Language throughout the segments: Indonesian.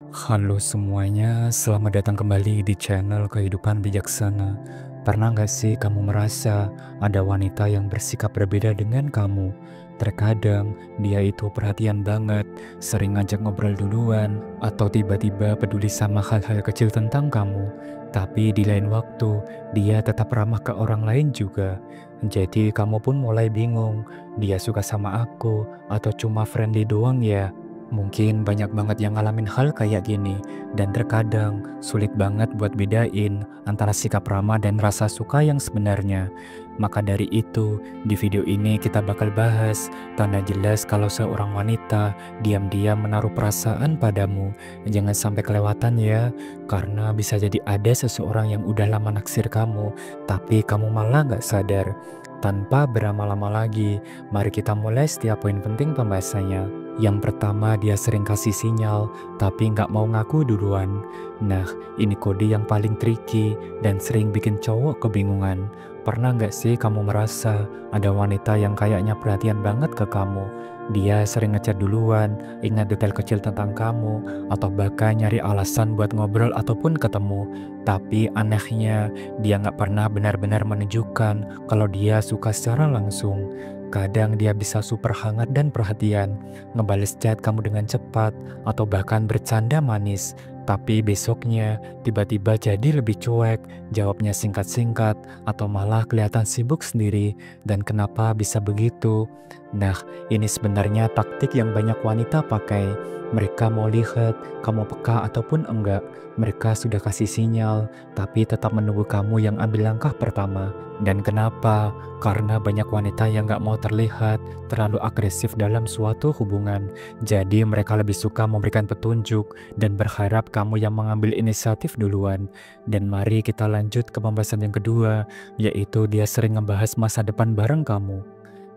Halo semuanya, selamat datang kembali di channel Kehidupan Bijaksana. Pernah nggak sih kamu merasa ada wanita yang bersikap berbeda dengan kamu? Terkadang dia itu perhatian banget, sering ngajak ngobrol duluan, atau tiba-tiba peduli sama hal-hal kecil tentang kamu. Tapi di lain waktu, dia tetap ramah ke orang lain juga. Jadi kamu pun mulai bingung, dia suka sama aku atau cuma friendly doang ya? Mungkin banyak banget yang ngalamin hal kayak gini, dan terkadang sulit banget buat bedain antara sikap ramah dan rasa suka yang sebenarnya. Maka dari itu, di video ini kita bakal bahas tanda jelas kalau seorang wanita diam-diam menaruh perasaan padamu. Jangan sampai kelewatan ya, karena bisa jadi ada seseorang yang udah lama naksir kamu, tapi kamu malah nggak sadar. Tanpa berlama-lama lagi, mari kita mulai setiap poin penting pembahasannya. Yang pertama, dia sering kasih sinyal, tapi nggak mau ngaku duluan. Nah, ini kode yang paling tricky dan sering bikin cowok kebingungan. Pernah nggak sih kamu merasa ada wanita yang kayaknya perhatian banget ke kamu? Dia sering ngechat duluan, ingat detail kecil tentang kamu, atau bahkan nyari alasan buat ngobrol ataupun ketemu. Tapi anehnya, dia nggak pernah benar-benar menunjukkan kalau dia suka secara langsung. Kadang dia bisa super hangat dan perhatian, ngebales chat kamu dengan cepat, atau bahkan bercanda manis. Tapi besoknya, tiba-tiba jadi lebih cuek, jawabnya singkat-singkat, atau malah kelihatan sibuk sendiri. Dan kenapa bisa begitu? Nah, ini sebenarnya taktik yang banyak wanita pakai. Mereka mau lihat kamu peka ataupun enggak. Mereka sudah kasih sinyal, tapi tetap menunggu kamu yang ambil langkah pertama. Dan kenapa? Karena banyak wanita yang gak mau terlihat terlalu agresif dalam suatu hubungan. Jadi mereka lebih suka memberikan petunjuk dan berharap kamu yang mengambil inisiatif duluan. Dan mari kita lanjut ke pembahasan yang kedua, yaitu dia sering ngebahas masa depan bareng kamu.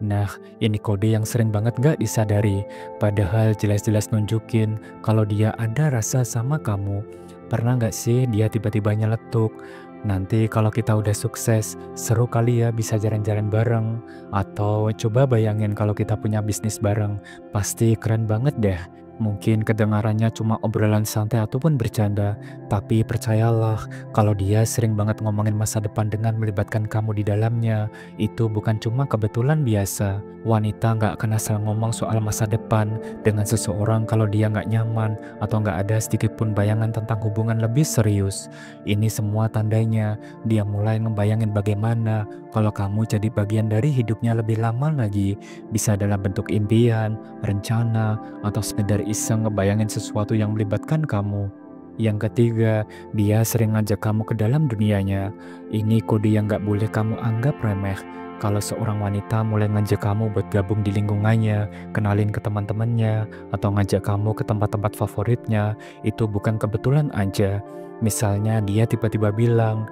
Nah, ini kode yang sering banget gak disadari, padahal jelas-jelas nunjukin kalau dia ada rasa sama kamu. Pernah gak sih dia tiba-tiba nyeletuk, nanti kalau kita udah sukses, seru kali ya bisa jalan-jalan bareng. Atau coba bayangin kalau kita punya bisnis bareng, pasti keren banget deh. Mungkin kedengarannya cuma obrolan santai ataupun bercanda, tapi percayalah kalau dia sering banget ngomongin masa depan dengan melibatkan kamu di dalamnya, itu bukan cuma kebetulan biasa. Wanita nggak akan asal ngomong soal masa depan dengan seseorang kalau dia nggak nyaman atau nggak ada sedikit pun bayangan tentang hubungan lebih serius. Ini semua tandanya dia mulai ngebayangin bagaimana kalau kamu jadi bagian dari hidupnya lebih lama lagi, bisa dalam bentuk impian, rencana, atau sekedar iseng ngebayangin sesuatu yang melibatkan kamu. Yang ketiga, dia sering ngajak kamu ke dalam dunianya. Ini kode yang gak boleh kamu anggap remeh. Kalau seorang wanita mulai ngajak kamu buat gabung di lingkungannya, kenalin ke teman-temannya, atau ngajak kamu ke tempat-tempat favoritnya, itu bukan kebetulan aja. Misalnya dia tiba-tiba bilang,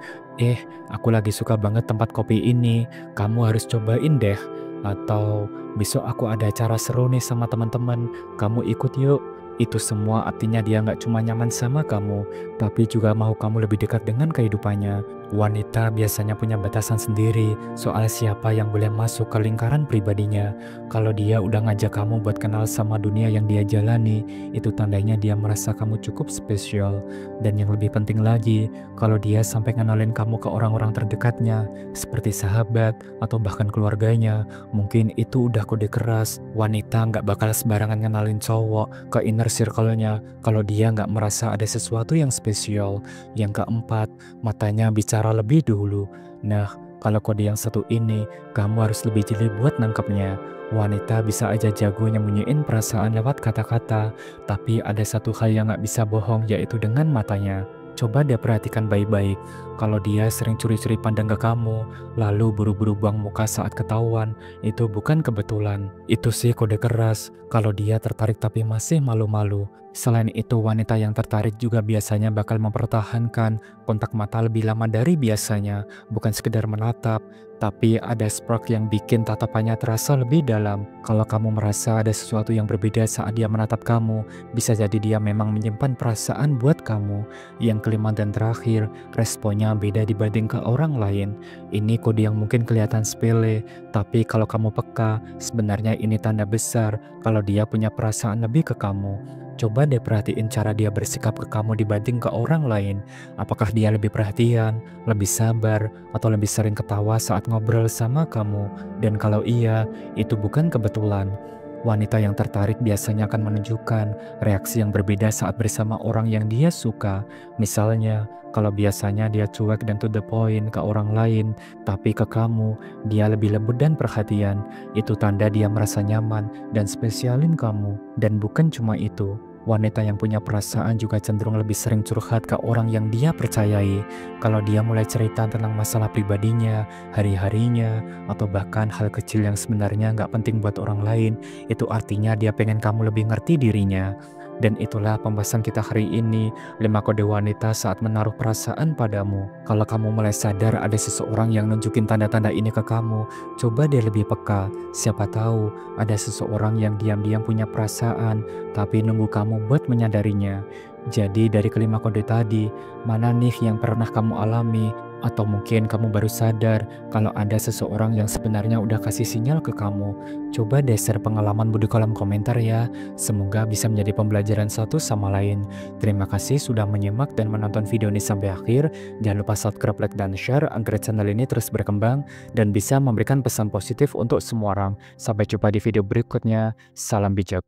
aku lagi suka banget tempat kopi ini, kamu harus cobain deh. Atau besok aku ada acara seru nih sama teman-teman, kamu ikut yuk. Itu semua artinya dia nggak cuma nyaman sama kamu, tapi juga mau kamu lebih dekat dengan kehidupannya. Wanita biasanya punya batasan sendiri soal siapa yang boleh masuk ke lingkaran pribadinya. Kalau dia udah ngajak kamu buat kenal sama dunia yang dia jalani, itu tandanya dia merasa kamu cukup spesial. Dan yang lebih penting lagi, kalau dia sampai ngenalin kamu ke orang-orang terdekatnya, seperti sahabat atau bahkan keluarganya, mungkin itu udah kode keras. Wanita nggak bakal sembarangan ngenalin cowok ke inner circle-nya kalau dia nggak merasa ada sesuatu yang spesial. Yang keempat, matanya bicara lebih dulu. Nah, kalau kode yang satu ini, kamu harus lebih jeli buat nangkepnya. Wanita bisa aja jago nyembunyiin perasaan lewat kata-kata, tapi ada satu hal yang nggak bisa bohong, yaitu dengan matanya. Coba dia perhatikan baik-baik. Kalau dia sering curi-curi pandang ke kamu, lalu buru-buru buang muka saat ketahuan, itu bukan kebetulan. Itu sih kode keras. Kalau dia tertarik tapi masih malu-malu. Selain itu, wanita yang tertarik juga biasanya bakal mempertahankan kontak mata lebih lama dari biasanya. Bukan sekedar menatap, tapi ada spark yang bikin tatapannya terasa lebih dalam. Kalau kamu merasa ada sesuatu yang berbeda saat dia menatap kamu, bisa jadi dia memang menyimpan perasaan buat kamu. Yang kelima dan terakhir, responnya beda dibanding ke orang lain. Ini kode yang mungkin kelihatan sepele, tapi kalau kamu peka, sebenarnya ini tanda besar kalau dia punya perasaan lebih ke kamu. Coba deh perhatiin cara dia bersikap ke kamu dibanding ke orang lain. Apakah dia lebih perhatian, lebih sabar, atau lebih sering ketawa saat ngobrol sama kamu? Dan kalau iya, itu bukan kebetulan. Wanita yang tertarik biasanya akan menunjukkan reaksi yang berbeda saat bersama orang yang dia suka. Misalnya, kalau biasanya dia cuek dan to the point ke orang lain, tapi ke kamu, dia lebih lembut dan perhatian. Itu tanda dia merasa nyaman dan spesialin kamu. Dan bukan cuma itu, wanita yang punya perasaan juga cenderung lebih sering curhat ke orang yang dia percayai. Kalau dia mulai cerita tentang masalah pribadinya, hari-harinya, atau bahkan hal kecil yang sebenarnya nggak penting buat orang lain, itu artinya dia pengen kamu lebih ngerti dirinya. Dan itulah pembahasan kita hari ini, 5 kode wanita saat menaruh perasaan padamu. Kalau kamu mulai sadar ada seseorang yang nunjukin tanda-tanda ini ke kamu, coba deh lebih peka. Siapa tahu ada seseorang yang diam-diam punya perasaan, tapi nunggu kamu buat menyadarinya. Jadi dari kelima kode tadi, mana nih yang pernah kamu alami? Atau mungkin kamu baru sadar kalau ada seseorang yang sebenarnya udah kasih sinyal ke kamu. Coba deh share pengalamanmu di kolom komentar ya. Semoga bisa menjadi pembelajaran satu sama lain. Terima kasih sudah menyimak dan menonton video ini sampai akhir. Jangan lupa subscribe, like, dan share agar channel ini terus berkembang dan bisa memberikan pesan positif untuk semua orang. Sampai jumpa di video berikutnya. Salam bijak.